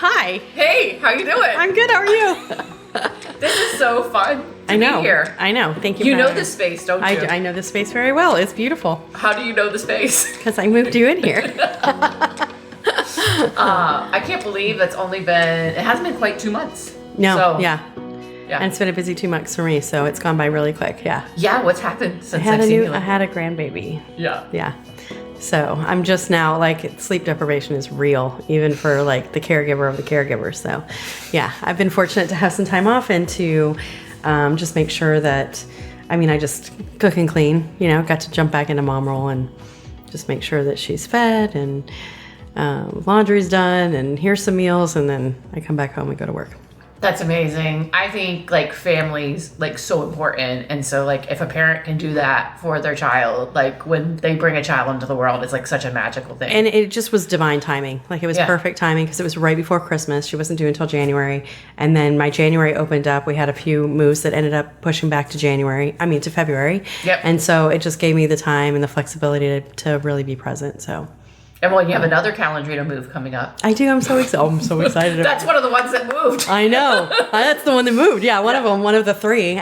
Hi. Hey, how you doing? I'm good. How are you? This is so fun to be here. I know. Thank you. You know this space, don't you? I know this space very well. It's beautiful. How do you know the space? Because I moved you in here. I can't believe it hasn't been quite 2 months. No, So, yeah. Yeah. And it's been a busy 2 months for me, so it's gone by really quick. Yeah. Yeah, what's happened since I I've seen you? had a grandbaby. Yeah. Yeah. So I'm just now, like, sleep deprivation is real, even for, like, the caregiver of the caregiver. So, yeah, I've been fortunate to have some time off and to just make sure that, I just cook and clean, got to jump back into mom role and just make sure that she's fed and laundry's done and here's some meals, and then I come back home and go to work. That's amazing. I think family's so important, and so if a parent can do that for their child, when they bring a child into the world, it's such a magical thing. And it just was divine timing. It was perfect timing because it was right before Christmas. She wasn't due until January, and then my January opened up. We had a few moves that ended up pushing back to to February. Yep. And so it just gave me the time and the flexibility to really be present. So. And you have another Calandrino move coming up. I do. I'm so excited. That's one of the ones that moved. I know. That's the one that moved. Yeah, one of them, one of the three.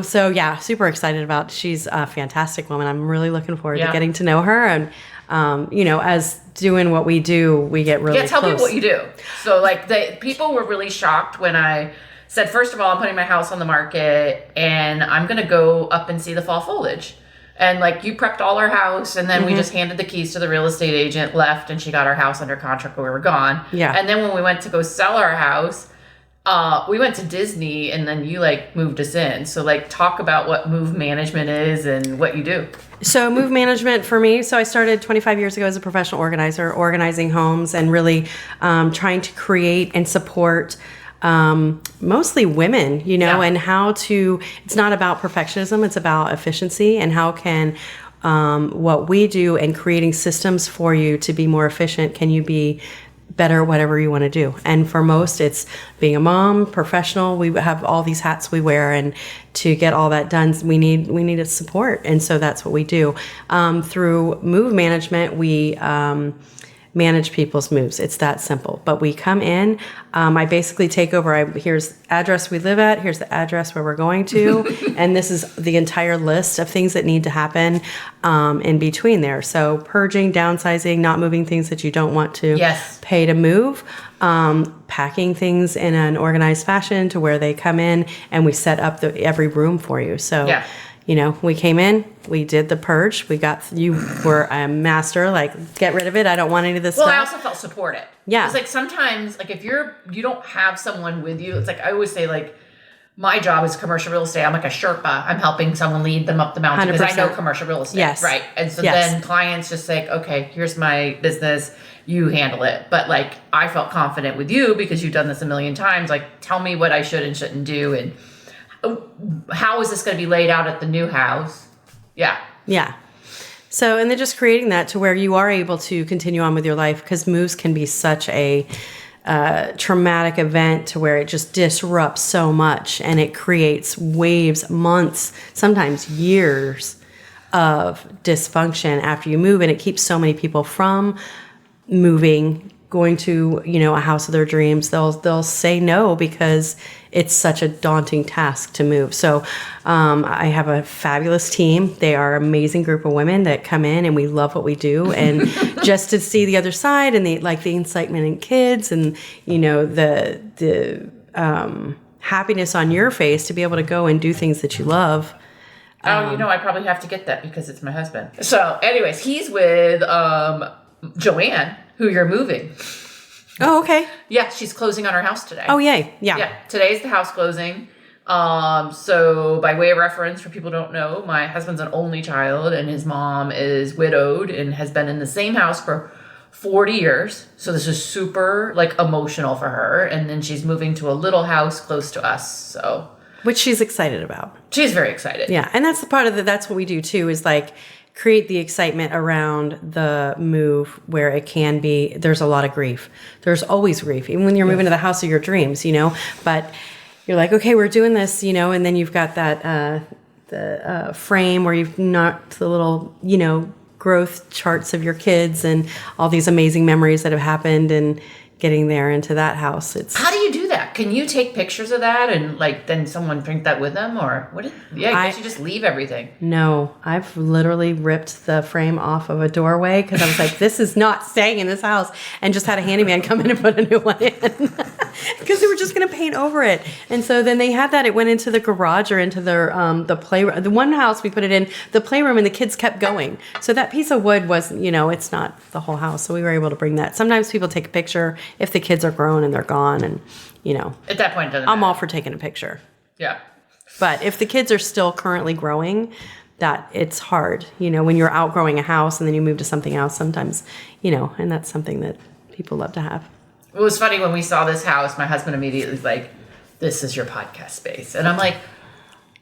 So yeah, super excited about. She's a fantastic woman. I'm really looking forward to getting to know her. And as doing what we do, we get really tell close. me what you do. So the people were really shocked when I said, first of all, I'm putting my house on the market and I'm going to go up and see the fall foliage. And you prepped all our house, and then we just handed the keys to the real estate agent, left, and she got our house under contract when we were gone. Yeah. And then when we went to go sell our house, we went to Disney, and then you moved us in. So talk about what move management is and what you do. So move management for me. So I started 25 years ago as a professional organizer, organizing homes and really trying to create and support mostly women, and how to, it's not about perfectionism, it's about efficiency, and how can what we do and creating systems for you to be more efficient, can you be better at whatever you want to do. And for most, it's being a mom, professional. We have all these hats we wear, and to get all that done, we needed support. And so that's what we do. Through move management, we manage people's moves. It's that simple. But we come in, I basically take over. Here's the address we live at, here's the address where we're going to, and this is the entire list of things that need to happen in between there. So purging, downsizing, not moving things that you don't want to pay to move, packing things in an organized fashion to where they come in, and we set up every room for you. So we came in, we did the purge. You were a master, get rid of it. I don't want any of this stuff. Well, I also felt supported. Yeah. Because sometimes, if you don't have someone with you, it's I always say, my job is commercial real estate. I'm like a Sherpa. I'm helping someone lead them up the mountain because I know commercial real estate. Yes. Right. And so then clients just okay, here's my business. You handle it. But I felt confident with you because you've done this a million times. Tell me what I should and shouldn't do. And how is this going to be laid out at the new house? Yeah. So, and then just creating that to where you are able to continue on with your life, because moves can be such a traumatic event to where it just disrupts so much, and it creates waves, months, sometimes years of dysfunction after you move, and it keeps so many people from moving, going to a house of their dreams. They'll say no because it's such a daunting task to move. So I have a fabulous team. They are an amazing group of women that come in, and we love what we do. And just to see the other side, and the incitement in kids, and the happiness on your face to be able to go and do things that you love. I probably have to get that because it's my husband. So anyways, he's with Joanne, who you're moving. Oh, okay. Yeah, she's closing on her house today. Oh, yay. Yeah. Yeah, today's the house closing. So by way of reference, for people who don't know, my husband's an only child, and his mom is widowed and has been in the same house for 40 years. So this is super emotional for her. And then she's moving to a little house close to us. So, which she's excited about. She's very excited. Yeah. And that's the part of that's what we do too, is create the excitement around the move, where it can be, there's a lot of grief. There's always grief, even when you're moving to the house of your dreams, but you're okay, we're doing this, and then you've got that, the frame where you've knocked the little, growth charts of your kids and all these amazing memories that have happened, and getting there into that house. How do you do that? Can you take pictures of that and like then someone print that with them, or what? I guess you just leave everything. No, I've literally ripped the frame off of a doorway because I was like, this is not staying in this house, and just had a handyman come in and put a new one in because they were just going to paint over it. And so then they had that. It went into the garage or into the playroom. The one house we put it in the playroom, and the kids kept going. So that piece of wood was, it's not the whole house. So we were able to bring that. Sometimes people take a picture if the kids are grown and they're gone, and at that point it doesn't I'm matter. all for taking a picture. Yeah. But if the kids are still currently growing, that it's hard, when you're outgrowing a house and then you move to something else sometimes, and that's something that people love to have. It was funny when we saw this house, my husband immediately was like, this is your podcast space. And I'm like,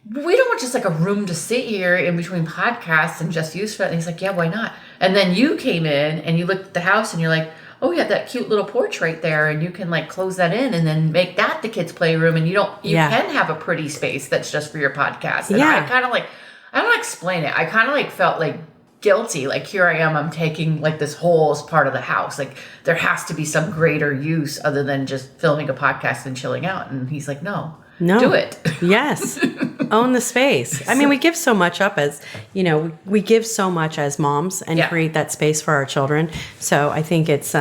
we don't want just like a room to sit here in between podcasts and just use for that. And he's like, yeah, why not? And then you came in and you looked at the house and you're like, oh, yeah, that cute little porch right there, and you can like close that in and then make that the kids' playroom, and you can have a pretty space that's just for your podcast. And I kind of like, I don't explain it. I kind of like felt like guilty, like here I am, I'm taking like this whole part of the house. Like there has to be some greater use other than just filming a podcast and chilling out. And he's like, no, do it. Yes. Own the space. I mean, we give so much up as, we give so much as moms and create that space for our children. So I think it's,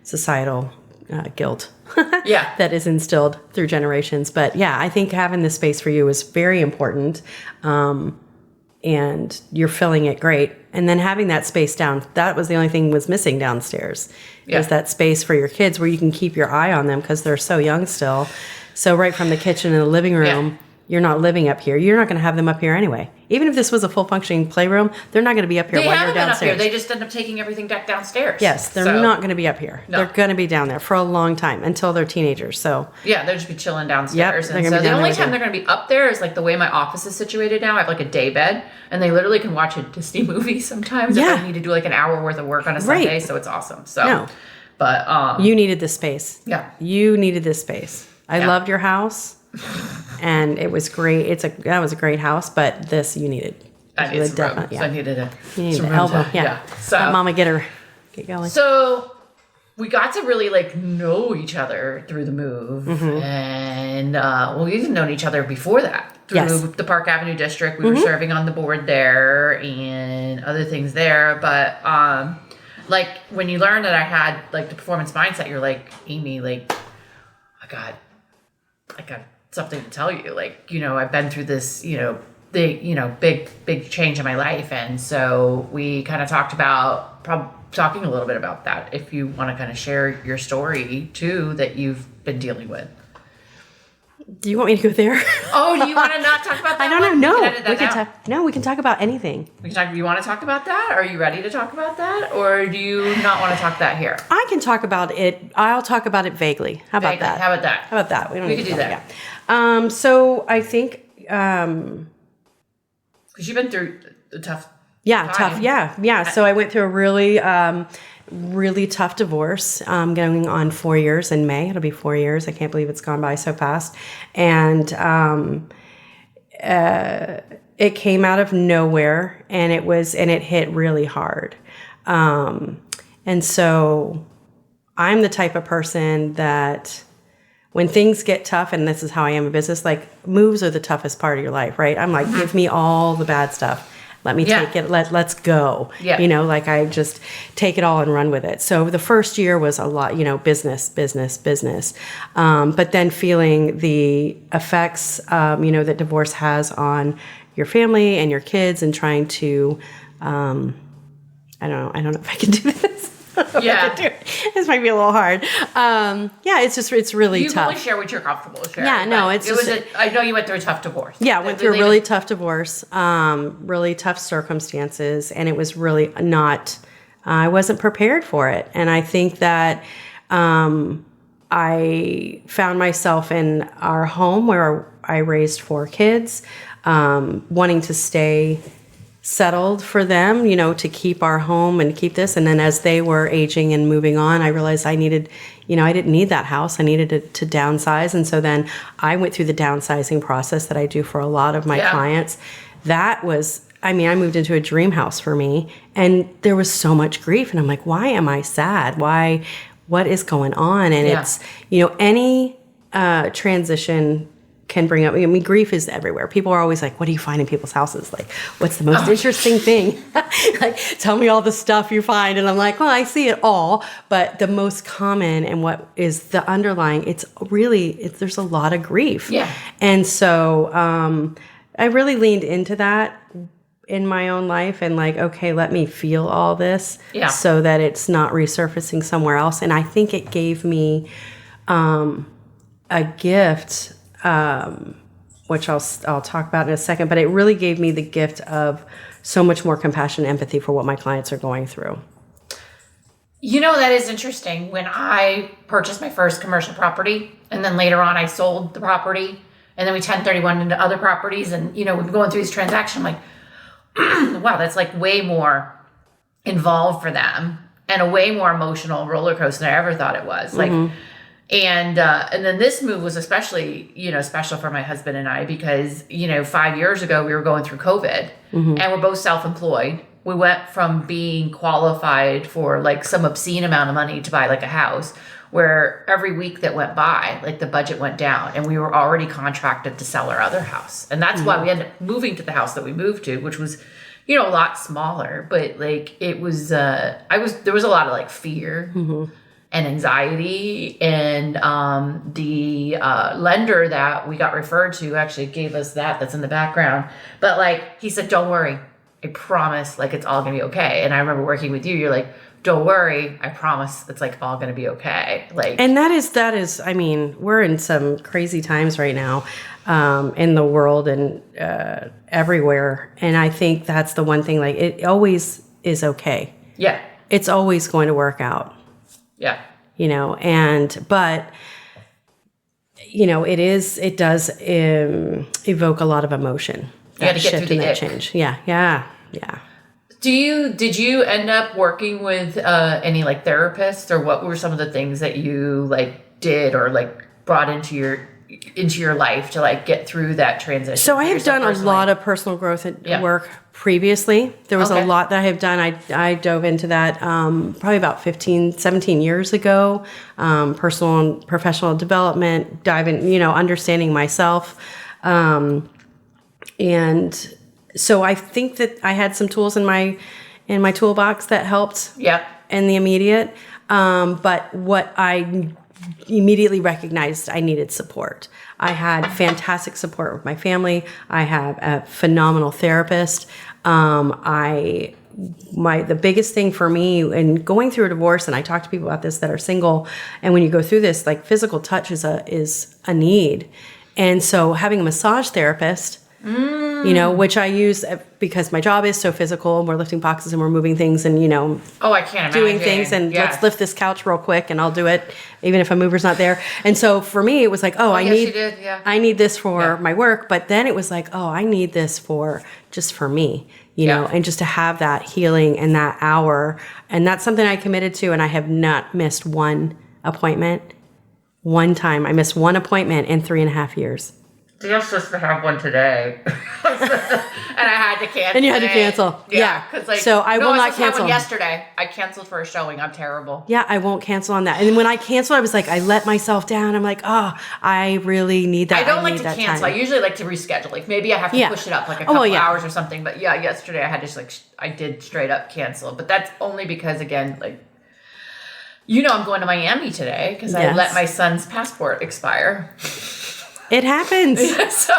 societal guilt that is instilled through generations. But yeah, I think having the space for you is very important. And you're filling it great. And then having that space that was the only thing was missing downstairs. Is that space for your kids where you can keep your eye on them because they're so young still. So right from the kitchen and the living room, you're not living up here. You're not going to have them up here anyway. Even if this was a full functioning playroom, they're not going to be up here while you're downstairs. Up here. They just end up taking everything back downstairs. Yes, they're not going to be up here. No. They're going to be down there for a long time until they're teenagers. So yeah, they'll just be chilling downstairs. And so the only time they're going to be up there is like the way my office is situated now. I have like a day bed, and they literally can watch a Disney movie sometimes if I need to do like an hour worth of work on a Sunday. So it's awesome. So, but you needed this space. Yeah, you needed this space. I loved your house. And it was great. That was a great house, but this you needed. I needed some room. So I needed some elbow. So Mama, get going. So we got to really like know each other through the move, and we didn't know each other before that through the Park Avenue district. We were serving on the board there and other things there, but like when you learn that I had like the performance mindset, you're like, Amy, like I got something to tell you. Like, I've been through this, big change in my life. And so we kind of talked about talking a little bit about that. If you want to kind of share your story too, that you've been dealing with. Do you want me to go there? Oh, do you want to not talk about that? I don't know. No, we can talk about anything. You want to talk about that? Are you ready to talk about that? Or do you not want to talk that here? I can talk about it. I'll talk about it vaguely. How about that? How about that? We could do that. So I think... Because you've been through a tough time. Yeah. So I went through a really tough divorce, going on 4 years in May. It'll be 4 years. I can't believe it's gone by so fast. And it came out of nowhere, and it hit really hard. And so I'm the type of person that when things get tough, and this is how I am in business, like moves are the toughest part of your life, right? I'm like, give me all the bad stuff. Let me take it. Let's go. Yeah. Like I just take it all and run with it. So the first year was a lot, business. But then feeling the effects, that divorce has on your family and your kids, and trying to, I don't know if I can do this. This might be a little hard. It's really tough. You can share what you're comfortable sharing. Yeah, no, I know you went through a tough divorce. Yeah, I went through a really tough divorce, really tough circumstances, and it was really not, I wasn't prepared for it. And I think that I found myself in our home where I raised 4 kids, wanting to stay settled for them, to keep our home and keep this. And then as they were aging and moving on, I realized I needed, I didn't need that house. I needed to downsize. And so then I went through the downsizing process that I do for a lot of my clients. That was, I moved into a dream house for me, and there was so much grief. And I'm like, why am I sad? Why what is going on? And it's, any transition can bring up, grief is everywhere. People are always like, what do you find in people's houses? Like, what's the most interesting thing? Like, tell me all the stuff you find. And I'm like, well, I see it all. But the most common and what is the underlying, there's a lot of grief. Yeah. And so I really leaned into that in my own life and like, okay, let me feel all this so that it's not resurfacing somewhere else. And I think it gave me a gift, which I'll talk about in a second, but it really gave me the gift of so much more compassion and empathy for what my clients are going through. That is interesting. When I purchased my first commercial property, and then later on I sold the property, and then we 1031 into other properties, and we've been going through this transaction, I'm like, wow, that's like way more involved for them and a way more emotional roller coaster than I ever thought it was. Like, and then this move was especially, special for my husband and I because, 5 years ago we were going through COVID and we're both self-employed. We went from being qualified for like some obscene amount of money to buy like a house where every week that went by, like the budget went down and we were already contracted to sell our other house. And that's why we ended up moving to the house that we moved to, which was, a lot smaller, but like it was, there was a lot of like fear and anxiety, and the lender that we got referred to actually gave us that's in the background. But like he said, don't worry, I promise, like it's all gonna be okay. And I remember working with you, you're like, don't worry, I promise it's like all gonna be okay. Like, and that is, I mean, we're in some crazy times right now in the world and everywhere. And I think that's the one thing, like it always is okay. Yeah. It's always going to work out. Yeah. But it does evoke a lot of emotion. You had to get through the ick. Change. Yeah. Did you end up working with any like therapists, or what were some of the things that you like did or like brought into your life to like get through that transition? So I have done a lot of personal growth work previously. There was a lot that I have done. I dove into that probably about 17 years ago. Personal and professional development, understanding myself. And so I think that I had some tools in my toolbox that helped in the immediate. But what I immediately recognized, I needed support. I had fantastic support with my family. I have a phenomenal therapist. The biggest thing for me in going through a divorce, and I talk to people about this that are single, and when you go through this, like physical touch is a need. And so having a massage therapist, which I use because my job is so physical and we're lifting boxes and we're moving things and, I can't doing imagine. things and let's lift this couch real quick and I'll do it even if a mover's not there. And so for me, it was like, I need this for my work. But then it was like, I need this just for me, know, and just to have that healing and that hour. And that's something I committed to. And I have not missed one appointment. One time I missed one appointment in 3.5 years. I was supposed to have one today, and I had to cancel. And you had to cancel, because so I will not cancel. One yesterday, I canceled for a showing. I'm terrible. Yeah, I won't cancel on that. And when I canceled, I was like, I let myself down. I'm like, I really need that. I don't like to cancel. I usually like to reschedule. Like maybe I have to push it up like a couple hours or something. But yesterday I had to I did straight up cancel. But that's only because again, like. I'm going to Miami today because I let my son's passport expire. It happens. So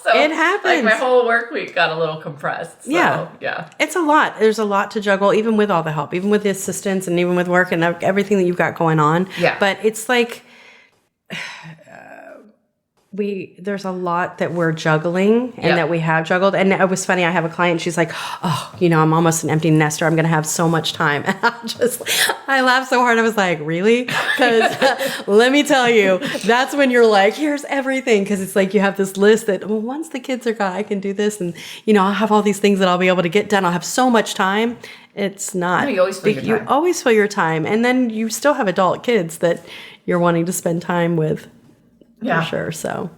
it happens. Like my whole work week got a little compressed. So, yeah. It's a lot. There's a lot to juggle, even with all the help, even with the assistance and even with work and everything that you've got going on. Yeah. But it's like there's a lot that we're juggling and that we have juggled. And it was funny. I have a client. She's like, I'm almost an empty nester. I'm going to have so much time. And I laughed so hard. I was like, really? Because let me tell you, that's when you're like, here's everything. Because it's like you have this list that, once the kids are gone, I can do this. And, I'll have all these things that I'll be able to get done. I'll have so much time. It's not. No, you always fill your time. You always fill your time. And then you still have adult kids that you're wanting to spend time with. For sure. So,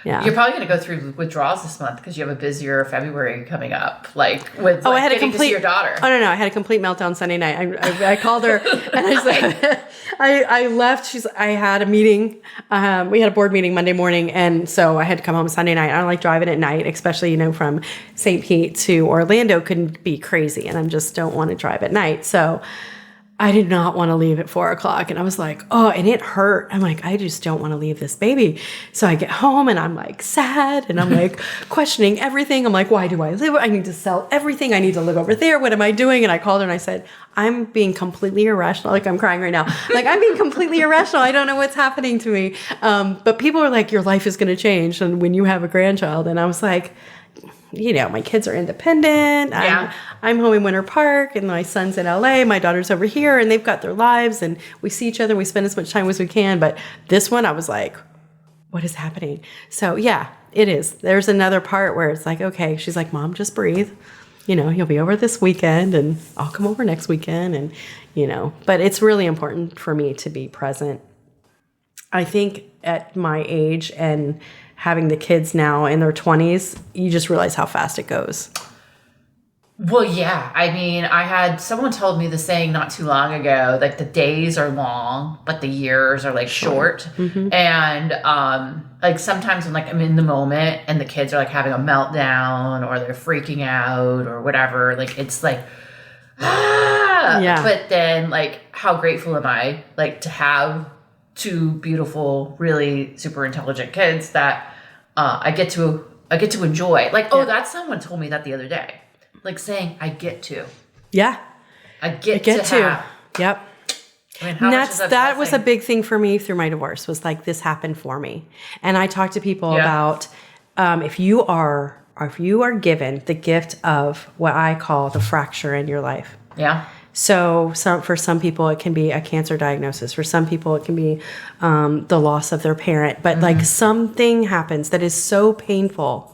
Yeah. You're probably going to go through withdrawals this month because you have a busier February coming up. Like with I had getting to see your daughter. Oh no, I had a complete meltdown Sunday night. I called her and I said, I left. I had a meeting. We had a board meeting Monday morning, and so I had to come home Sunday night. I don't like driving at night, especially from St. Pete to Orlando can be crazy, and I just don't want to drive at night. So I did not want to leave at 4:00, and I was like, oh, and it hurt. I'm like, I just don't want to leave this baby. So I get home and I'm like sad, and I'm like questioning everything. I'm like, why do I live? I need to sell everything. I need to live over there. What am I doing? And I called her and I said, I'm being completely irrational. Like, I'm crying right now. Like, I'm being completely irrational. I don't know what's happening to me. But people are like, your life is going to change and when you have a grandchild. And I was like, my kids are independent. Yeah. I'm home in Winter Park, and my son's in LA. My daughter's over here, and they've got their lives, and we see each other. We spend as much time as we can. But this one, I was like, what is happening? So yeah, it is. There's another part where it's like, okay, she's like, Mom, just breathe. You'll be over this weekend, and I'll come over next weekend. And, but it's really important for me to be present. I think at my age and having the kids now in their 20s, you just realize how fast it goes. Well, yeah. I mean, someone told me the saying not too long ago, like the days are long, but the years are like short. Mm-hmm. And like sometimes when like I'm in the moment and the kids are like having a meltdown or they're freaking out or whatever, like it's like, yeah. But then like how grateful am I like to have two beautiful, really super intelligent kids that I get to enjoy. Like, oh, that's someone told me that the other day. Like saying, I get to. Yeah. I get to have. Yep. I mean, and that was a big thing for me through my divorce, was like, this happened for me. And I talk to people about if you are given the gift of what I call the fracture in your life. Yeah. So for some people, it can be a cancer diagnosis. For some people, it can be the loss of their parent. But like something happens that is so painful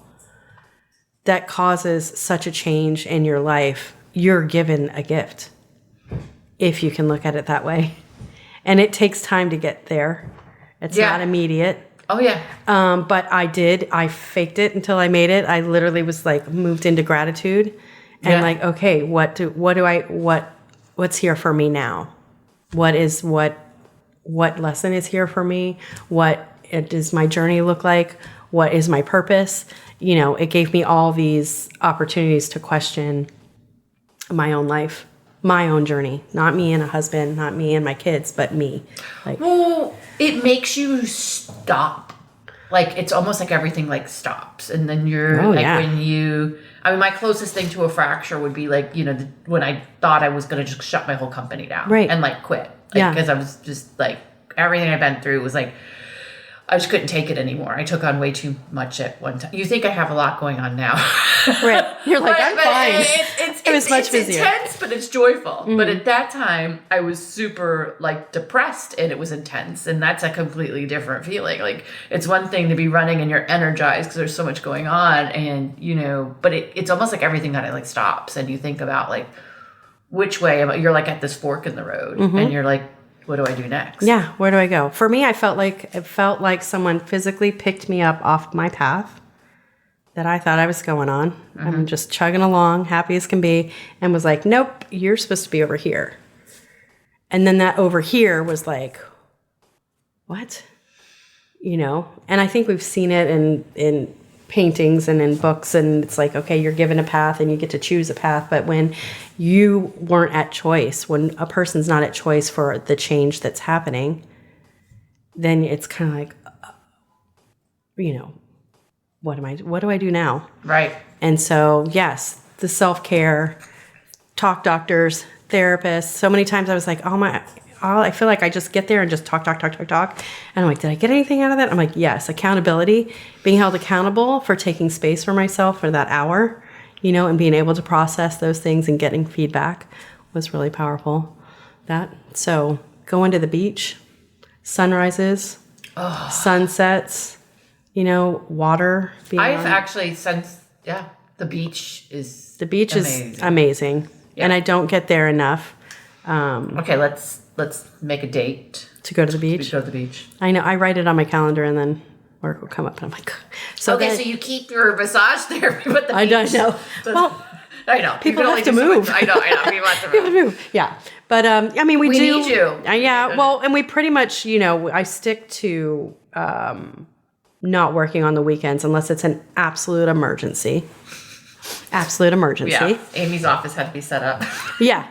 that causes such a change in your life, you're given a gift, if you can look at it that way. And it takes time to get there. It's not immediate. Oh, yeah. But I faked it until I made it. I literally was like moved into gratitude and like, okay, what's here for me now? What lesson is here for me? What does my journey look like? What is my purpose? It gave me all these opportunities to question my own life, my own journey, not me and a husband, not me and my kids, but me. Like, well, it makes you stop. Like, it's almost like everything like stops. And then you're my closest thing to a fracture would be like, when I thought I was going to just shut my whole company down and like quit. Because I was just like, everything I've been through was like, I just couldn't take it anymore. I took on way too much at one time. You think I have a lot going on now. Right. You're like, I'm fine. It was much busier. It's intense, but it's joyful. Mm-hmm. But at that time, I was super like depressed and it was intense. And that's a completely different feeling. Like, it's one thing to be running and you're energized because there's so much going on. And, but it's almost like everything kind of like stops. And you think about like, which way you're like at this fork in the road. Mm-hmm. And you're like, what do I do next? Yeah, where do I go? For me, it felt like someone physically picked me up off my path that I thought I was going on. Mm-hmm. I'm just chugging along, happy as can be, and was like, nope, you're supposed to be over here. And then that over here was like, what? And I think we've seen it in paintings and in books, and it's like, okay, you're given a path and you get to choose a path. But when you weren't at choice, when a person's not at choice for the change that's happening, then it's kind of like, what do I do now? Right. And so, yes, the self-care, talk doctors, therapists. So many times I was like, I feel like I just get there and just talk. And I'm like, did I get anything out of that? I'm like, yes, accountability, being held accountable for taking space for myself for that hour, and being able to process those things and getting feedback was really powerful. So going to the beach, sunrises, sunsets, water. I've actually the beach is amazing. Yeah. And I don't get there enough. Okay, let's make a date to go to the beach. To go to the beach. I know. I write it on my calendar and then work will come up, and I'm like, so okay, then, so you keep your massage therapy, but the I don't beach- know. the- Well, I know. people You can have to only do so move. much- I know. People have to move. Yeah. But I mean, we do need you. yeah. Well, and we pretty much, I stick to not working on the weekends unless it's an absolute emergency. Absolute emergency. Yeah. Amy's office had to be set up. Yeah.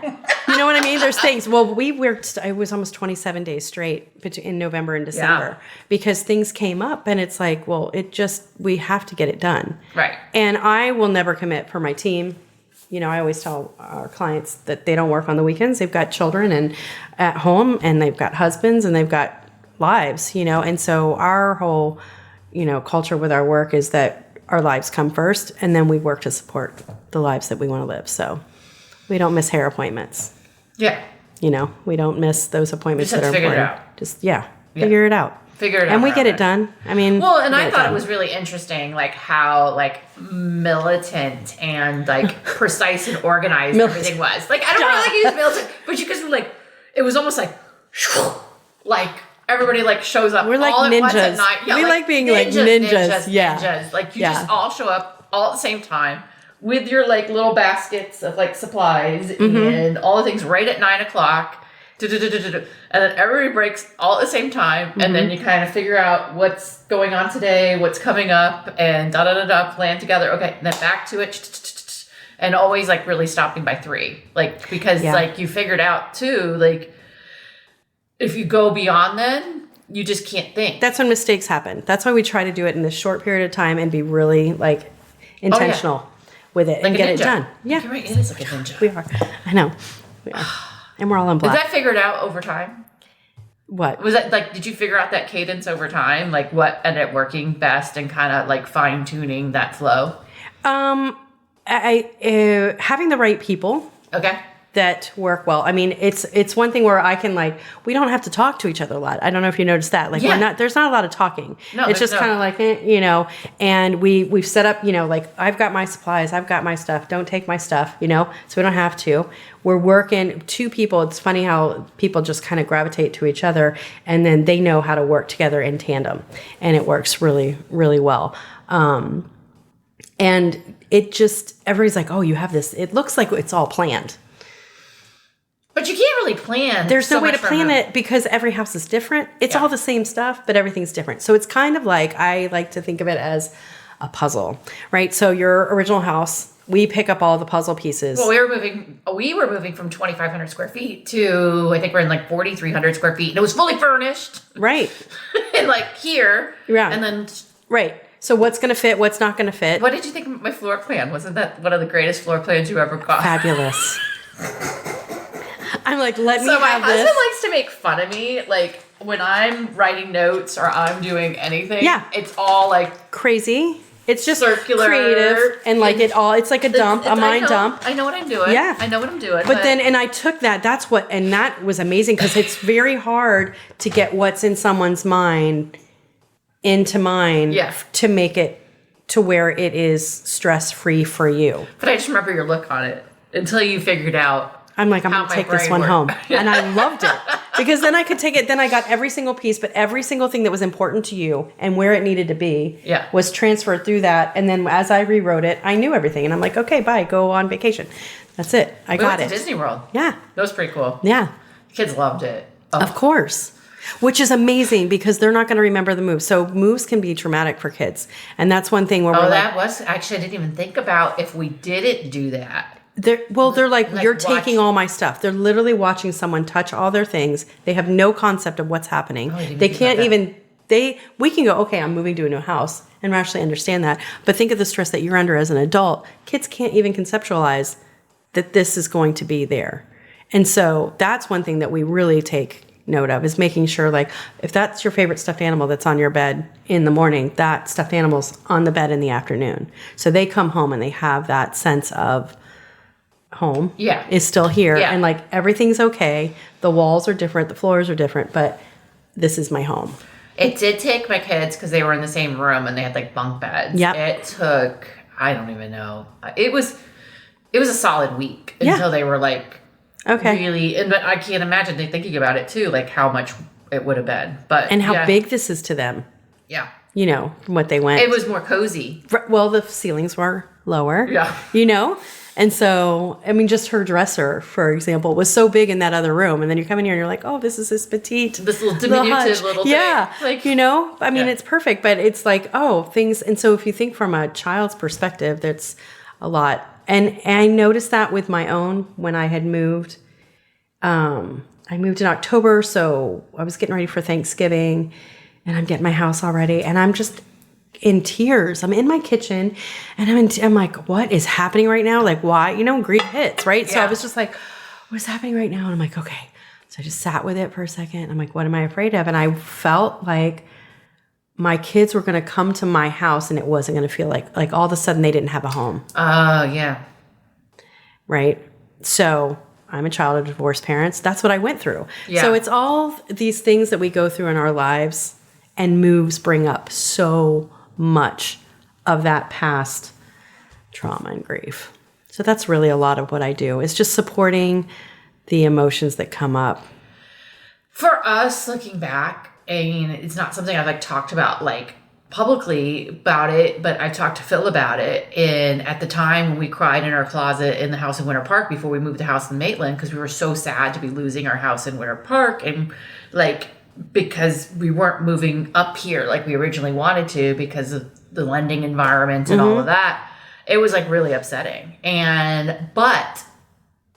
You know what I mean? There's things. Well, we worked, I was almost 27 days straight in November and December because things came up and it's like, well, we have to get it done. Right. And I will never commit for my team. I always tell our clients that they don't work on the weekends. They've got children and at home and they've got husbands and they've got lives, and so our whole, culture with our work is that our lives come first and then we work to support the lives that we want to live. So we don't miss hair appointments. Yeah. We don't miss those appointments Just that are have to figure it important. out. Just, figure it out. Figure it out. And we get around it done. I mean, well, and we I get thought done. it was really interesting, like how like militant and like precise and organized everything was. Like I don't really like use militant, but you guys were like, it was almost like everybody like shows up. We're like all at once ninjas. at night. Yeah, We like being like ninjas. Yeah. Ninjas. Like you just all show up all at the same time with your like little baskets of like supplies and all the things right at 9:00. And then everybody breaks all at the same time, and then you kind of figure out what's going on today, what's coming up, and plan together. Okay, and then back to it, and always like really stopping by 3, like because like you figured out too, like if you go beyond then, you just can't think. That's when mistakes happen. That's why we try to do it in this short period of time and be really like intentional with it and get it done. Yeah, you're right. It is like a ninja. We are. I know. We are. And we're all in black. Did that figure it out over time? What? Was that like, did you figure out that cadence over time? Like what ended up working best and kind of like fine tuning that flow? Having the right people. Okay. That work well. I mean, it's one thing where I can we don't have to talk to each other a lot. I don't know if you noticed that. There's not a lot of talking. No, it's just kind of like, and we've set up, I've got my supplies, I've got my stuff. Don't take my stuff, so we don't have to. We're working 2 people. It's funny how people just kind of gravitate to each other and then they know how to work together in tandem and it works really, really well. And it just, everybody's like, oh, you have this. It looks like it's all planned. But you can't really plan. There's no way to plan it because every house is different. It's all the same stuff, but everything's different. So it's kind of like, I like to think of it as a puzzle, right? So your original house, we pick up all the puzzle pieces. Well, we were moving from 2,500 square feet to, I think we're in like 4,300 square feet. And it was fully furnished. Right. And like here. Yeah. And then. Right. So what's going to fit? What's not going to fit? What did you think of my floor plan? Wasn't that one of the greatest floor plans you ever got? Fabulous. I'm like, let me So my have husband this. likes to make fun of me, like when I'm writing notes or I'm doing anything. Yeah. It's all like Crazy. It's just circular, creative and like it's like a dump, a mind dump. I know what I'm doing. Yeah. I know what I'm doing. But then, and I took that, and that was amazing because it's very hard to get what's in someone's mind into mine to make it to where it is stress-free for you. But I just remember your look on it until you figured out. I'm like, I'm going to take this one home. And I loved it because then I could take it. Then I got every single piece, but every single thing that was important to you and where it needed to be was transferred through that. And then as I rewrote it, I knew everything. And I'm like, okay, bye, go on vacation. That's it. I got it. We went to Disney World. Yeah. That was pretty cool. Yeah. The kids loved it. Oh. Of course. Which is amazing because they're not going to remember the moves. So moves can be traumatic for kids. And that's one thing where we're that was, actually, I didn't even think about if we didn't do that. They're like you're taking all my stuff. They're literally watching someone touch all their things. They have no concept of what's happening. They can't even, we can go, okay, I'm moving to a new house and rationally understand that. But think of the stress that you're under as an adult. Kids can't even conceptualize that this is going to be there. And so that's one thing that we really take note of is making sure, like, if that's your favorite stuffed animal that's on your bed in the morning, that stuffed animal's on the bed in the afternoon. So they come home and they have that sense of home is still here and like everything's okay. The walls are different, the floors are different, but this is my home. It did take my kids because they were in the same room and they had like bunk beds. Yep. It took, I don't even know. It was a solid week until they were like really, and I can't imagine they thinking about it too, like how much it would have been. But and how big this is to them. Yeah. you know, from what they went. It was more cozy. Well, the ceilings were lower. Yeah. You know? And so, I mean, just her dresser, for example, was so big in that other room. And then you come in here and you're like, oh, this is this petite. This little diminutive little thing. Yeah. Like, you know, I mean, it's perfect, but it's like, oh, things. And so if you think from a child's perspective, that's a lot. And I noticed that with my own when I had moved. I moved in October, so I was getting ready for Thanksgiving and I'm getting my house all ready. And I'm just in tears. I'm in my kitchen and I'm like, what is happening right now? Like, why? You know, grief hits, right? So I was just like, what's happening right now? And I'm like, okay. So I just sat with it for a second. I'm like, what am I afraid of? And I felt like my kids were going to come to my house and it wasn't going to feel like all of a sudden they didn't have a home. Oh, yeah. Right? So I'm a child of divorced parents. That's what I went through. Yeah. So it's all these things that we go through in our lives, and moves bring up so much of that past trauma and grief. So that's really a lot of what I do, is just supporting the emotions that come up. For us, looking back, I mean, it's not something I've talked about publicly about it, but I talked to Phil about it. And at the time when we cried in our closet in the house in Winter Park before we moved the house in Maitland, because we were so sad to be losing our house in Winter Park, and because we weren't moving up here like we originally wanted to because of the lending environment and all of that, it was really upsetting. But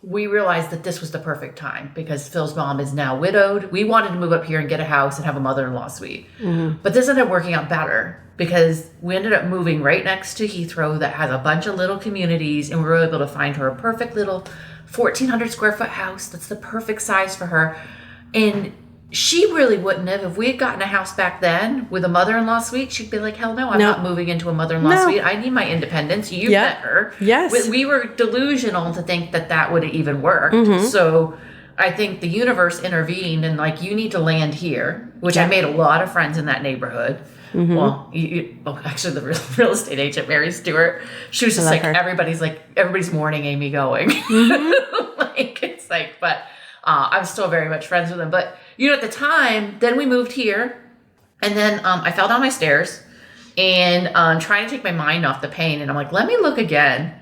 we realized that this was the perfect time because Phil's mom is now widowed. We wanted to move up here and get a house and have a mother-in-law suite. But this ended up working out better because we ended up moving right next to Heathrow that has a bunch of little communities, and we were able to find her a perfect little 1,400 square foot house that's the perfect size for her. And she really wouldn't have. If we had gotten a house back then with a mother-in-law suite, she'd be like, hell no, I'm not moving into a mother-in-law suite. I need my independence. You met her. Yes. We were delusional to think that would even work. So I think the universe intervened and you need to land here, which I made a lot of friends in that neighborhood. Well, actually the real estate agent, Mary Stewart, she was just everybody's mourning Amy going. But I'm still very much friends with them. But, at the time, then we moved here. And then I fell down my stairs and trying to take my mind off the pain. And I'm like, let me look again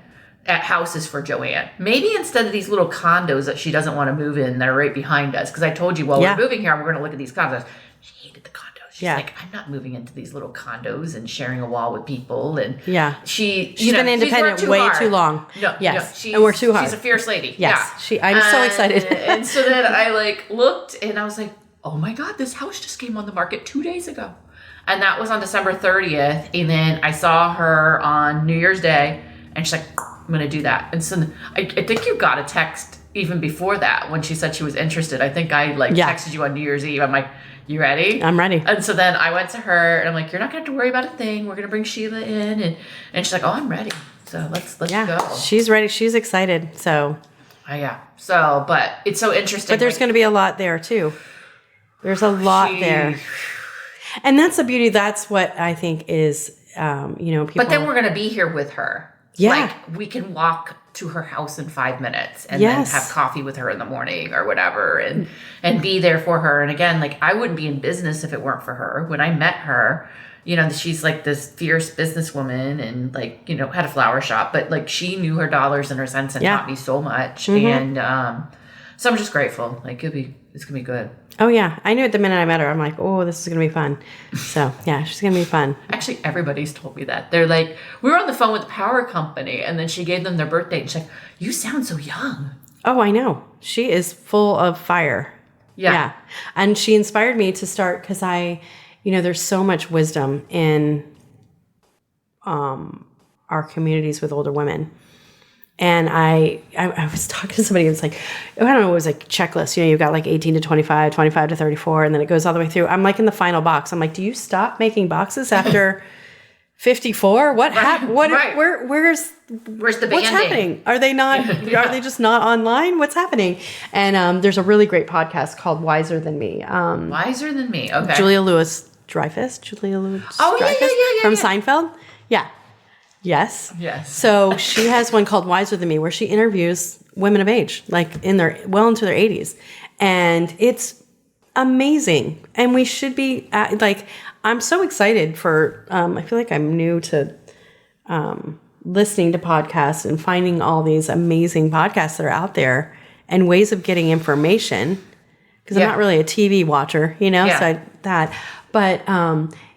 at houses for Joanne. Maybe instead of these little condos that she doesn't want to move in that are right behind us. Because I told you, we're moving here, we're going to look at these condos. She hated the condos. She's like, I'm not moving into these little condos and sharing a wall with people. And she's been independent way too long. And we're too hard. She's a fierce lady. Yes. I'm so excited. And so then I looked and I was like, oh my God, this house just came on the market 2 days ago. And that was on December 30th. And then I saw her on New Year's Day and she's like, I'm going to do that. And so I think you got a text even before that when she said she was interested. I think I texted you on New Year's Eve. I'm like, you ready? I'm ready. And so then I went to her and I'm like, you're not going to have to worry about a thing. We're going to bring Sheila in. And she's like, oh, I'm ready. So let's go. She's ready. She's excited. So. Yeah. So, but it's so interesting. But there's going to be a lot there too. There's a lot there. And that's the beauty. That's what I think is, people. But then we're going to be here with her. Yeah. We can walk to her house in 5 minutes and then have coffee with her in the morning or whatever and be there for her. And again, I wouldn't be in business if it weren't for her. When I met her, she's this fierce businesswoman and had a flower shop, but she knew her dollars and her cents and taught me so much. And so I'm just grateful. It's gonna be good. Oh yeah, I knew it the minute I met her. I'm like, oh, this is gonna be fun. So yeah, she's gonna be fun. Actually, everybody's told me that. They're like, we were on the phone with the power company, and then she gave them their birthday, and she's like, you sound so young. Oh, I know. She is full of fire. Yeah. And she inspired me to start because there's so much wisdom in our communities with older women. And I was talking to somebody, and it's like, I don't know, it was checklist. You've got 18 to 25, 25 to 34, and then it goes all the way through. I'm in the final box. I'm like, do you stop making boxes after 54? What happened? Where's the banding? What's happening? Are they not? Are they just not online? What's happening? And there's a really great podcast called Wiser Than Me. Wiser Than Me. Okay. Julia Louis-Dreyfus. Oh yeah. From Seinfeld. Yeah. Yes. So she has one called Wiser Than Me, where she interviews women of age, into their 80s, and it's amazing. And we should be I'm so excited for, I feel like I'm new to listening to podcasts and finding all these amazing podcasts that are out there and ways of getting information. Because I'm not really a TV watcher, But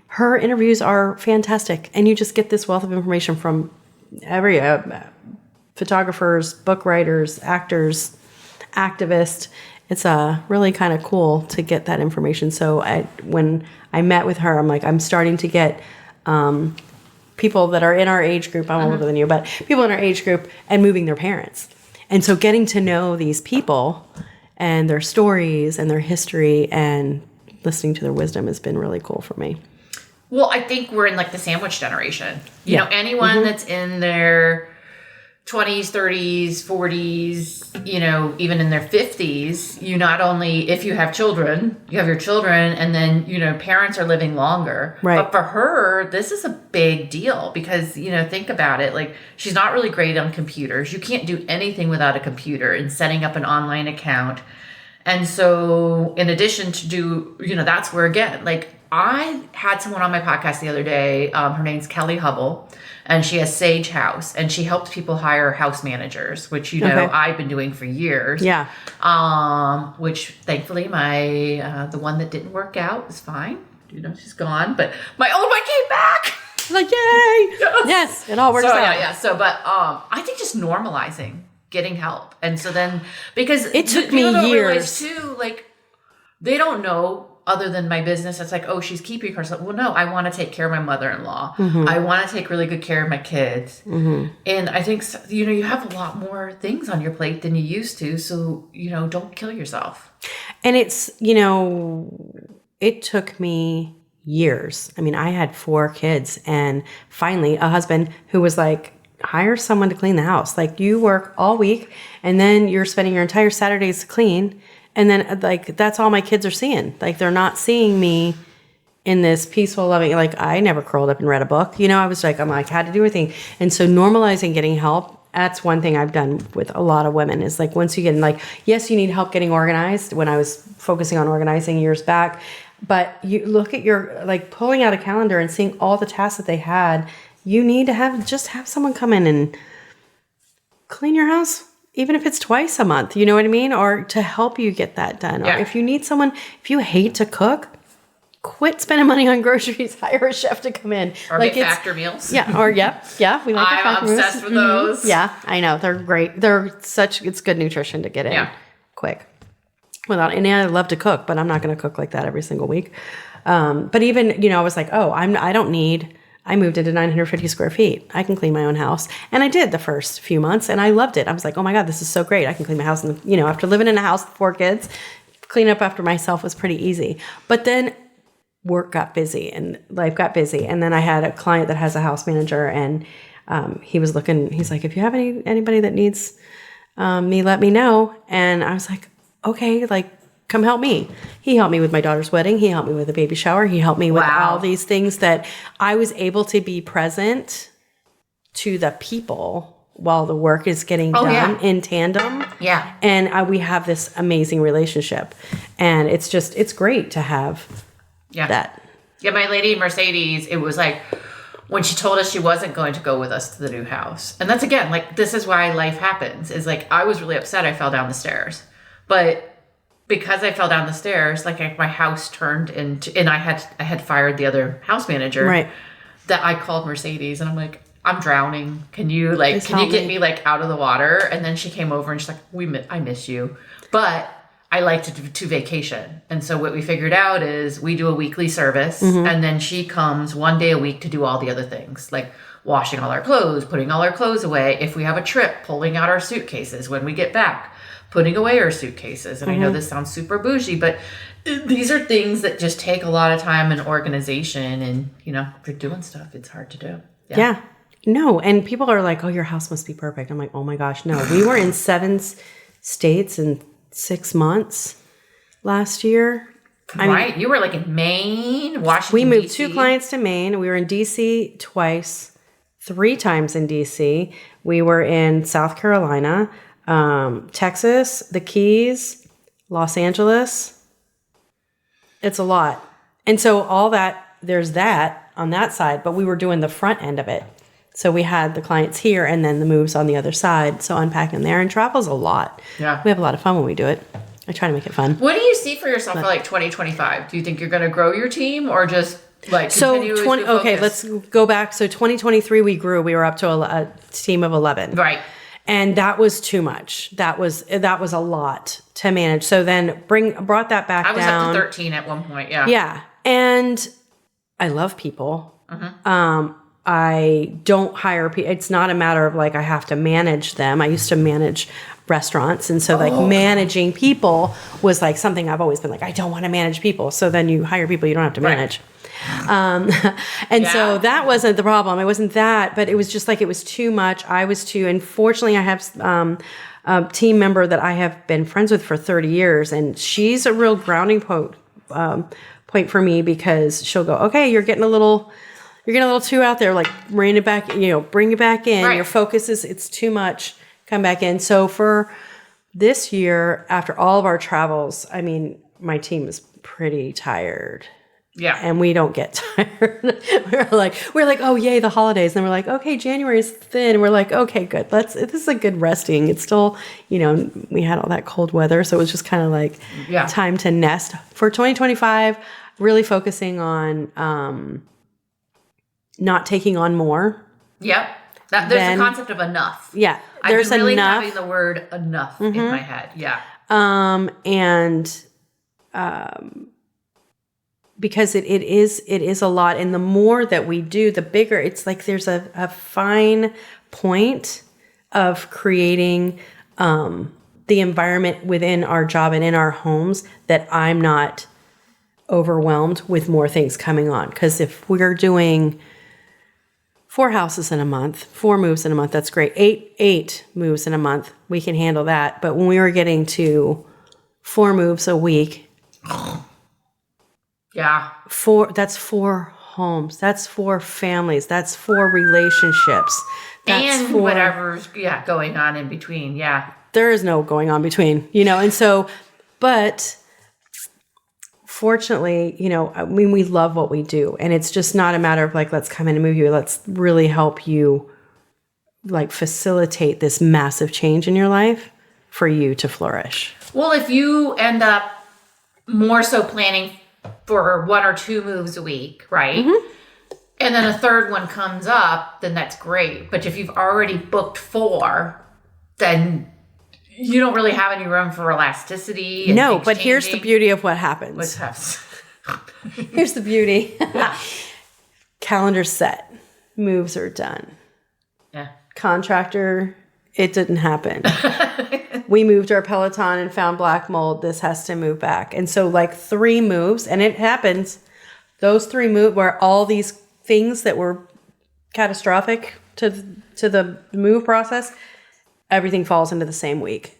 her interviews are fantastic. And you just get this wealth of information from every photographers, book writers, actors, activists. It's really kind of cool to get that information. So when I met with her, I'm like, I'm starting to get people that are in our age group. I'm older than you, but people in our age group and moving their parents. And so getting to know these people and their stories and their history and listening to their wisdom has been really cool for me. Well, I think we're in like the sandwich generation. You know, anyone that's in their 20s, 30s, 40s, even in their 50s, you not only, if you have children, you have your children, and then, parents are living longer. Right. But for her, this is a big deal because, think about it. Like, she's not really great on computers. You can't do anything without a computer and setting up an online account. And so in addition to that's where, again, like I had someone on my podcast the other day. Her name's Kelly Hubble. And she has Sage House, and she helps people hire house managers, which I've been doing for years. Yeah. Which thankfully the one that didn't work out is fine. She's gone, but my old one came back. Like, yay! Yes, it all works out. Yeah. So, but I think just normalizing getting help, and so then because it took people me don't years realize too, like they don't know. Other than my business, it's like, oh, she's keeping herself. Well, no, I want to take care of my mother-in-law. Mm-hmm. I want to take really good care of my kids. Mm-hmm. And I think, you have a lot more things on your plate than you used to. So, don't kill yourself. And it's, it took me years. I mean, I had 4 kids and finally a husband who was like, hire someone to clean the house. Like you work all week and then you're spending your entire Saturdays to clean. And then, that's all my kids are seeing. Like, they're not seeing me in this peaceful, loving, like, I never curled up and read a book. I was like, had to do everything. And so normalizing getting help, that's one thing I've done with a lot of women is, like, once you get in, like, yes, you need help getting organized when I was focusing on organizing years back. But you look at your, like, pulling out a calendar and seeing all the tasks that they had. You need to have someone come in and clean your house. Even if it's twice a month, you know what I mean? Or to help you get that done. Yeah. Or if you need someone, if you hate to cook, quit spending money on groceries, hire a chef to come in. Or make factor meals. Yeah, we like I'm factor meals. obsessed with those. Mm-hmm. Yeah, I know. They're great. It's good nutrition to get in quick. And I love to cook, but I'm not going to cook like that every single week. But even, I was like, I moved into 950 square feet. I can clean my own house. And I did the first few months and I loved it. I was like, oh my God, this is so great. I can clean my house. And, after living in a house with 4 kids, clean up after myself was pretty easy. But then work got busy and life got busy. And then I had a client that has a house manager and he's like, if you have anybody that needs me, let me know. And I was like, okay, come help me. He helped me with my daughter's wedding. He helped me with a baby shower. He helped me with all these things that I was able to be present to the people while the work is getting done in tandem. Yeah. And we have this amazing relationship. And it's great to have that. Yeah, my lady Mercedes, it was like when she told us she wasn't going to go with us to the new house. And that's, again, like, this is why life happens. Is like, I was really upset I fell down the stairs. But because I fell down the stairs, like my house turned into, and I had fired the other house manager. Right. That I called Mercedes and I'm like, I'm drowning. Can you get me like out of the water? And then she came over and she's like, I miss you, but I like to vacation. And so what we figured out is we do a weekly service, and then she comes one day a week to do all the other things, like washing all our clothes, putting all our clothes away. If we have a trip, pulling out our suitcases when we get back, putting away our suitcases. And I know this sounds super bougie, but these are things that just take a lot of time and organization. And, if you're doing stuff, it's hard to do. Yeah. No. And people are like, oh, your house must be perfect. I'm like, oh my gosh, no. We were in 7 states in 6 months last year. Right. You were like in Maine, Washington, We moved DC. 2 clients to Maine. We were in DC twice, 3 times in DC. We were in South Carolina, Texas, the Keys, Los Angeles. It's a lot. And so all that, there's that on that side, but we were doing the front end of it. So we had the clients here and then the moves on the other side. So unpacking there, and travel's a lot. Yeah. We have a lot of fun when we do it. I try to make it fun. What do you see for yourself for like 2025? Do you think you're going to grow your team or just like continue to be okay, let's go back. So 2023 we grew. We were up to a team of 11. Right. And that was too much. That was a lot to manage. So then brought that back down. I was up to 13 at one point. Yeah. Yeah. And I love people. Mm-hmm. I don't hire people. It's not a matter of like I have to manage them. I used to manage restaurants. And so like managing people was like something I've always been like, I don't want to manage people. So then you hire people you don't have to manage. So that wasn't the problem. It wasn't that, but it was just like, it was too much. I was too, and fortunately I have a team member that I have been friends with for 30 years. And she's a real grounding point for me, because she'll go, okay, you're getting a little too out there, like bring it back in. Right. Your focus it's too much. Come back in. So for this year, after all of our travels, I mean, my team is pretty tired. Yeah. And we don't get tired. we're like, oh yay, the holidays. And then we're like, okay, January's thin. And we're like, okay, good. This is a good resting. It's still, we had all that cold weather. So it was just kind of like time to nest. For 2025, really focusing on not taking on more. Yep. There's a concept of enough. Yeah. There's really enough. Having the word enough in my head. Yeah. Because it is a lot. And the more that we do, the bigger it's like there's a fine point of creating the environment within our job and in our homes that I'm not overwhelmed with more things coming on. Because if we're doing 4 houses in a month, 4 moves in a month, that's great. 8 moves in a month, we can handle that. But when we were getting to 4 moves a week, that's 4 homes, that's 4 families, that's 4 relationships, that's and whatever's going on in between. Yeah, there is no going on between, and so, but fortunately, we love what we do, and it's just not a matter of like, let's come in and move you. Let's really help you like facilitate this massive change in your life for you to flourish. Well, if you end up more so planning for 1 or 2 moves a week, right? Mm-hmm. And then a 3rd one comes up, then that's great. But if you've already booked 4, then you don't really have any room for elasticity. No, but here's the beauty of what happens. What's happens? Here's the beauty. Calendar's set. Moves are done. Yeah. Contractor, it didn't happen. We moved our Peloton and found black mold. This has to move back. And so like 3 moves, and it happens. Those 3 moves where all these things that were catastrophic to the move process, everything falls into the same week.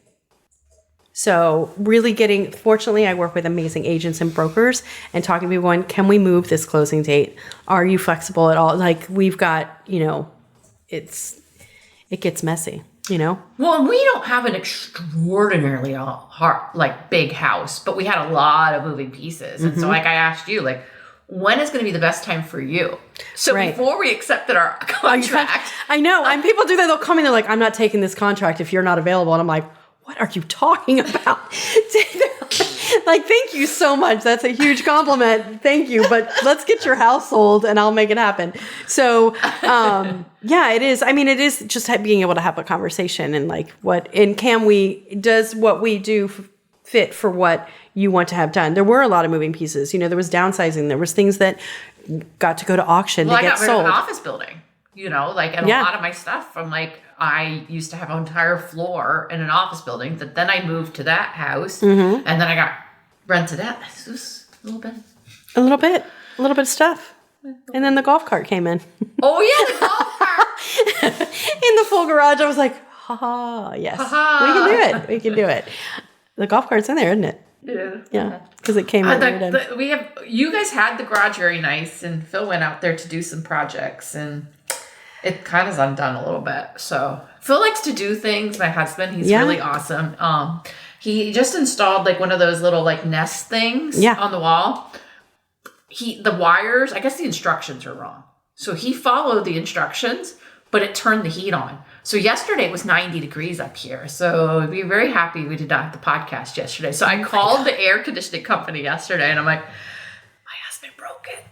So really fortunately, I work with amazing agents and brokers and talking to people going, can we move this closing date? Are you flexible at all? Like we've got, it gets messy, Well, we don't have an extraordinarily big house, but we had a lot of moving pieces. And so like I asked you, like, when is going to be the best time for you? So before we accepted our contract. I know. And people do that. They'll come in, they're like, I'm not taking this contract if you're not available. And I'm like, what are you talking about? Like, thank you so much. That's a huge compliment. Thank you. But let's get your house sold and I'll make it happen. So, it is. I mean, it is just being able to have a conversation and like does what we do fit for what you want to have done? There were a lot of moving pieces. There was downsizing. There was things that got to go to auction to get sold. I got rid of an office building, and a lot of my stuff from like, I used to have an entire floor in an office building that then I moved to that house and then I got rented out. It was a little bit of stuff. And then the golf cart came in. Oh yeah, the golf cart. In the full garage. I was like, yes, we can do it. The golf cart's in there, isn't it? Yeah, because it came in. You guys had the garage very nice, and Phil went out there to do some projects, and it kind of is undone a little bit. So Phil likes to do things. My husband, he's really awesome. He just installed like one of those little like Nest things on the wall. The wires, I guess the instructions are wrong. So he followed the instructions, but it turned the heat on. So yesterday it was 90 degrees up here. So we were very happy we did not have the podcast yesterday. So I called the air conditioning company yesterday and I'm like, my husband broke it.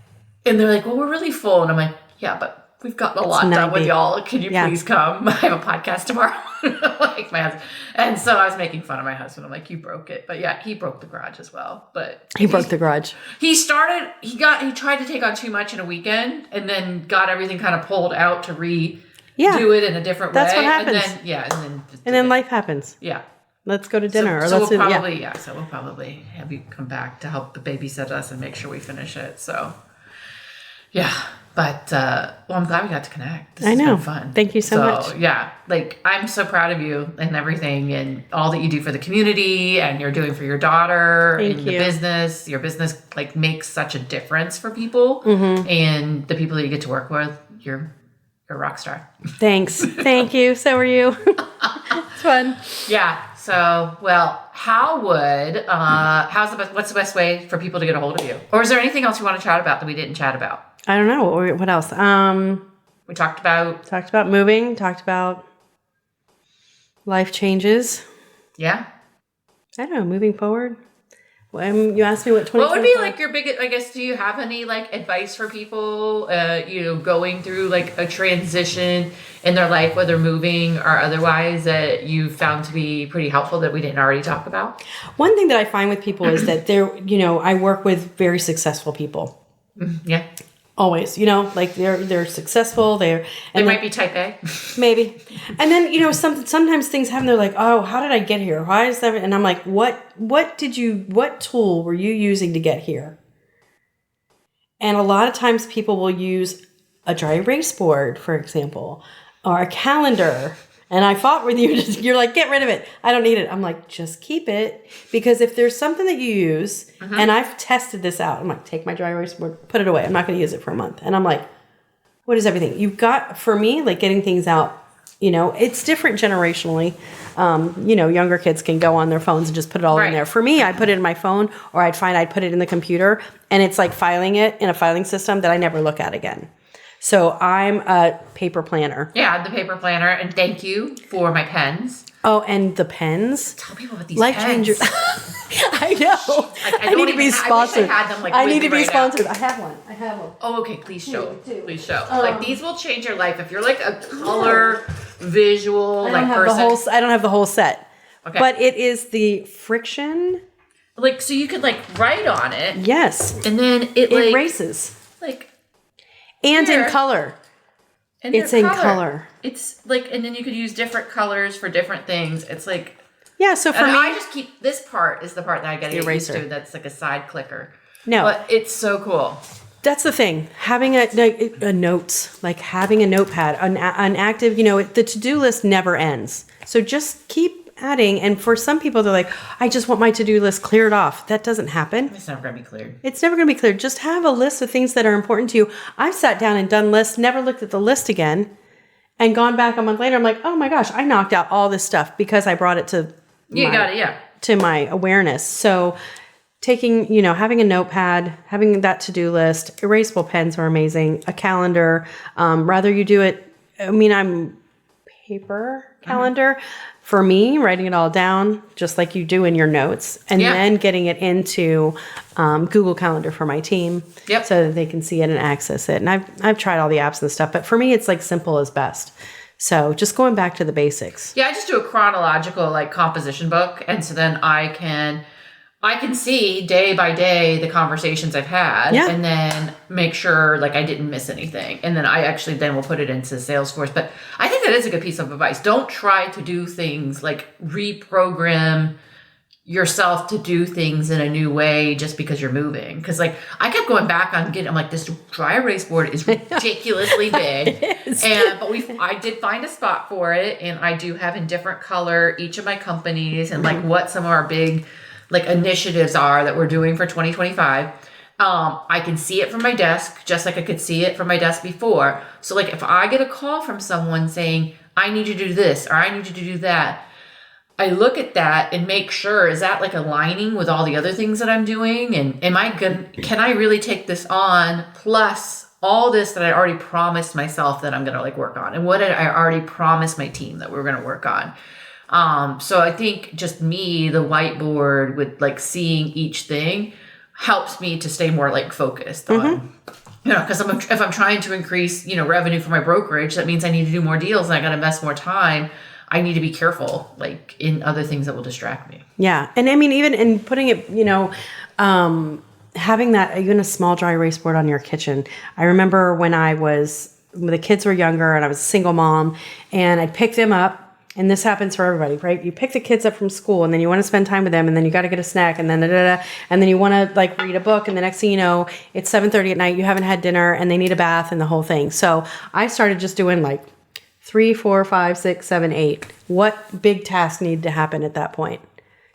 And they're like, well, we're really full. And I'm like, yeah, but we've gotten a lot done with y'all. Can you please come? I have a podcast tomorrow. Like my husband. And so I was making fun of my husband. I'm like, you broke it. But yeah, he broke the garage as well. But he broke the garage. He tried to take on too much in a weekend and then got everything kind of pulled out to do it in a different way. That's what happens. And then life happens. Yeah. Let's go to dinner. So we'll probably have you come back to help babysit us and make sure we finish it. So yeah. But, I'm glad we got to connect. This has been fun. Thank you so much. Yeah, like, I'm so proud of you and everything and all that you do for the community and you're doing for your daughter and the business. Your business, like, makes such a difference for people. Mm-hmm. And the people that you get to work with, you're a rock star. Thanks. Thank you. So are you. It's fun. Yeah. So, well, what's the best way for people to get a hold of you? Or is there anything else you want to chat about that we didn't chat about? I don't know. What else? We talked about moving, talked about life changes. Yeah. I don't know, moving forward. You asked me what 2025. What would be like your biggest, I guess, do you have any like advice for people, going through like a transition in their life, whether moving or otherwise, that you found to be pretty helpful that we didn't already talk about? One thing that I find with people is that I work with very successful people. Yeah. Always, like they're successful. They might be type A, maybe. And then sometimes things happen. They're like, oh, how did I get here? Why is that? And I'm like, what tool were you using to get here? And a lot of times people will use a dry erase board, for example, or a calendar. And I fought with you. You're like, get rid of it. I don't need it. I'm like, just keep it. Because if there's something that you use, and I've tested this out. I'm like, take my dry erase board, put it away. I'm not going to use it for a month. And I'm like, what is everything? You've got, for me, like getting things out, it's different generationally. Younger kids can go on their phones and just put it all in there. For me, I put it in my phone, or I'd put it in the computer. And it's like filing it in a filing system that I never look at again. So I'm a paper planner. Yeah, the paper planner. And thank you for my pens. Oh, and the pens. Tell people about these life pens. Changers. I know. I need to be sponsored. I wish I had them I need to be sponsored. I have one. Oh, okay. Please show. Please show. Like these will change your life if you're like a color visual person. I don't have the whole set. Okay. But it is the friction. Like, so you could like write on it. Yes. And then it erases. Like. And in color. It's in color. It's like, and then you could use different colors for different things. It's like. Yeah, so for me. I just keep, this part is the part that I get used to. That's like a side clicker. No. But it's so cool. That's the thing. Having a notes, like having a notepad, an active, the to-do list never ends. So just keep adding. And for some people, they're like, I just want my to-do list cleared off. That doesn't happen. It's never going to be cleared. It's never going to be cleared. Just have a list of things that are important to you. I've sat down and done lists, never looked at the list again, and gone back a month later. I'm like, oh my gosh, I knocked out all this stuff because I brought it to to my awareness. So taking, having a notepad, having that to-do list, erasable pens are amazing. A calendar, rather you do it, I'm paper calendar. For me, writing it all down, just like you do in your notes, and then getting it into Google Calendar for my team, so that they can see it and access it. And I've tried all the apps and stuff, but for me, it's like simple as best. So just going back to the basics. Yeah, I just do a chronological like composition book, and so then I can see day by day the conversations I've had, and then make sure like I didn't miss anything. And then I actually then will put it into Salesforce. But I think that is a good piece of advice. Don't try to do things like reprogram yourself to do things in a new way just because you're moving. Because like I kept going back on I'm like, this dry erase board is ridiculously big. But I did find a spot for it, and I do have in different color each of my companies and like what some of our big like initiatives are that we're doing for 2025. I can see it from my desk, just like I could see it from my desk before. So like if I get a call from someone saying, I need you to do this, or I need you to do that, I look at that and make sure, is that like aligning with all the other things that I'm doing? And can I really take this on plus all this that I already promised myself that I'm going to like work on? And what did I already promise my team that we were going to work on? So I think just me, the whiteboard with like seeing each thing helps me to stay more like focused on, because if I'm trying to increase, revenue for my brokerage, that means I need to do more deals and I got to invest more time. I need to be careful, like in other things that will distract me. Yeah. And I mean, even in putting it, having that, even a small dry erase board on your kitchen. I remember when the kids were younger and I was a single mom and I'd pick them up. And this happens for everybody, right? You pick the kids up from school and then you want to spend time with them and then you got to get a snack and then and then you want to like read a book and the next thing you know, it's 7:30 at night, you haven't had dinner and they need a bath and the whole thing. So I started just doing like 3, 4, 5, 6, 7, 8. What big task needed to happen at that point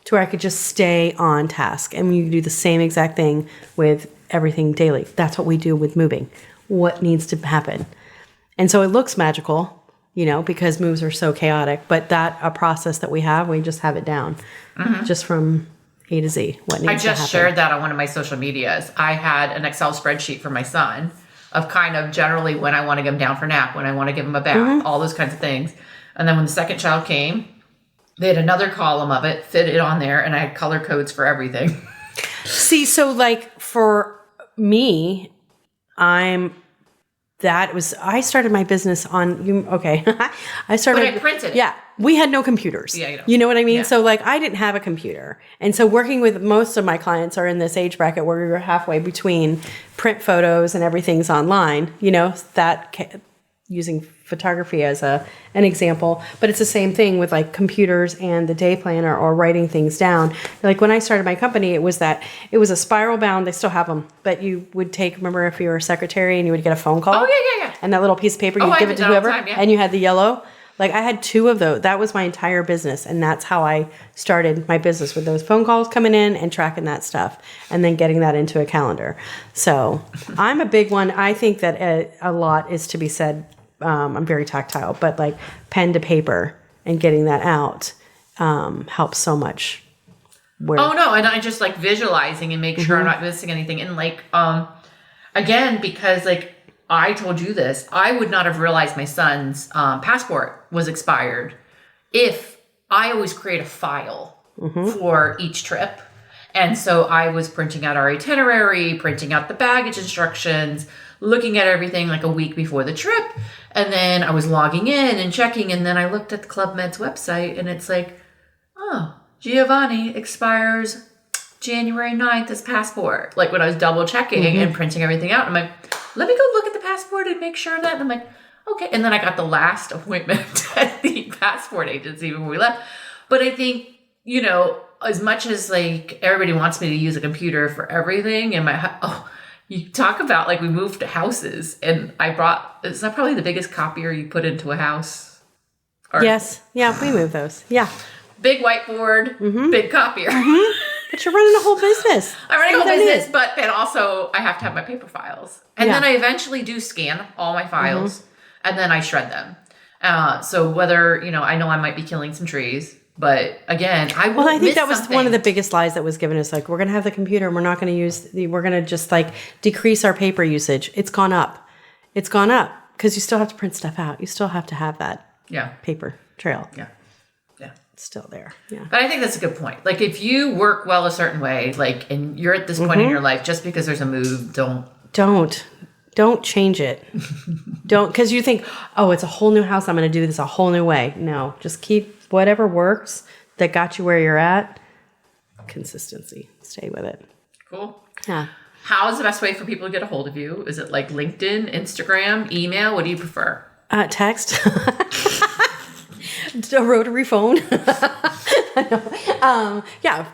to where I could just stay on task? And you do the same exact thing with everything daily. That's what we do with moving. What needs to happen? And so it looks magical, because moves are so chaotic, but a process that we just have it down just from A to Z. What needs to happen. I just shared that on one of my social medias. I had an Excel spreadsheet for my son of kind of generally when I want to get him down for nap, when I want to give him a bath, all those kinds of things. And then when the second child came, they had another column of it, fit it on there, and I had color codes for everything. See, so like for me, I started my business on, I started. But I printed it. Yeah. We had no computers. Yeah, you know what I mean? Yeah. So like I didn't have a computer. And so working with most of my clients are in this age bracket where we were halfway between print photos and everything's online, using photography as an example, but it's the same thing with like computers and the day planner or writing things down. Like when I started my company, it was a spiral bound. They still have them, but you would remember if you were a secretary and you would get a phone call. Oh yeah. And that little piece of paper, you'd give it to whoever, and you had the yellow. Like I had 2 of those. That was my entire business. And that's how I started my business, with those phone calls coming in and tracking that stuff and then getting that into a calendar. So I'm a big one. I think that a lot is to be said. I'm very tactile, but like pen to paper and getting that out helps so much. And I just like visualizing and make sure I'm not missing anything. And like, again, because like I told you this, I would not have realized my son's passport was expired if I always create a file for each trip. And so I was printing out our itinerary, printing out the baggage instructions, looking at everything like a week before the trip. And then I was logging in and checking. And then I looked at the Club Med's website and it's like, oh, Giovanni expires January 9th as passport. Like when I was double checking and printing everything out, I'm like, let me go look at the passport and make sure of that. And I'm like, okay. And then I got the last appointment at the passport agency before we left. But I think, as much as like everybody wants me to use a computer for everything in you talk about like we moved to houses and it's not probably the biggest copier you put into a house. Yes. Yeah. We moved those. Yeah. Big whiteboard, big copier. But you're running a whole business. I'm running a whole business, but then also I have to have my paper files. And then I eventually do scan all my files and then I shred them. So whether, I know I might be killing some trees, but again, I think that was one of the biggest lies that was given us. Like, we're going to have the computer and we're not going to we're going to just like decrease our paper usage. It's gone up. It's gone up because you still have to print stuff out. You still have to have that paper trail. Yeah. It's still there. Yeah. But I think that's a good point. Like if you work well a certain way, like, and you're at this point in your life, just because there's a move, don't change it. Because you think, oh, it's a whole new house. I'm going to do this a whole new way. No, just keep whatever works that got you where you're at. Consistency. Stay with it. Cool. Yeah. How is the best way for people to get a hold of you? Is it like LinkedIn, Instagram, email? What do you prefer? Text. A rotary phone.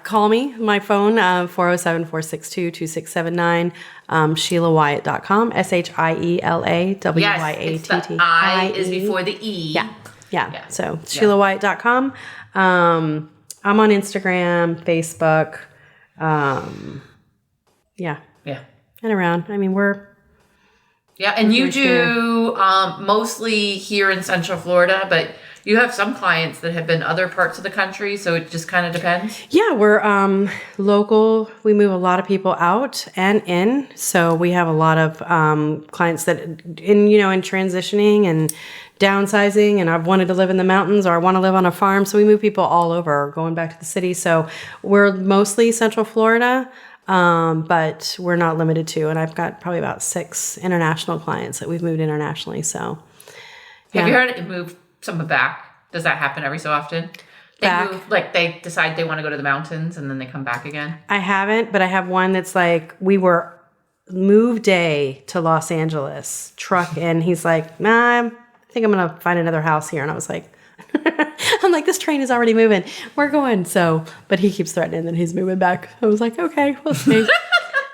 Call me. My phone, 407-462-2679. ShielaWyatt.com. ShielaWyatt. Yes, it's the I is before the E. Yeah. So ShielaWyatt.com. I'm on Instagram, Facebook. And around. I mean, and you do mostly here in Central Florida, but You have some clients that have been other parts of the country, so it just kind of depends. Yeah, we're local. We move a lot of people out and in. So we have a lot of clients that in transitioning and downsizing, and I've wanted to live in the mountains or I want to live on a farm. So we move people all over, going back to the city. So we're mostly Central Florida, but we're not limited to. And I've got probably about 6 international clients that we've moved internationally. So Have you heard it move someone back? Does that happen every so often? They decide they want to go to the mountains and then they come back again? I haven't, but I have one that's like, we were move day to Los Angeles, truck, and he's like, nah, I think I'm going to find another house here. And I was like, I'm like, this train is already moving. We're going. So, but he keeps threatening that he's moving back. I was like, okay, we'll see.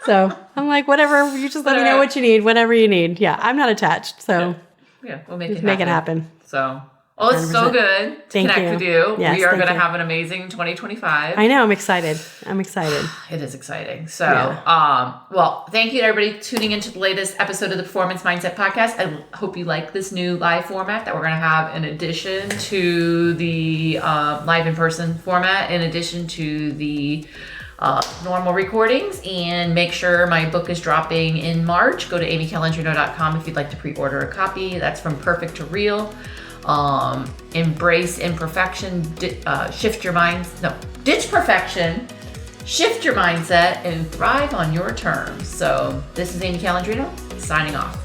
So I'm like, whatever, you just let me know what you need, whatever you need. Yeah, I'm not attached. So yeah, we'll make it happen. So, well, it's 100%. So good to connect with you. Yes, we are going to have an amazing 2025. I know. I'm excited. It is exciting. So, well, thank you to everybody tuning into the latest episode of the Performance Mindset Podcast. I hope you like this new live format that we're going to have in addition to the live in-person format, in addition to the normal recordings. And make sure my book is dropping in March. Go to amycalendrino.com if you'd like to pre-order a copy. That's From Perfect to Real. Embrace imperfection, ditch perfection, shift your mindset, and thrive on your terms. So this is Amy Calendrino signing off.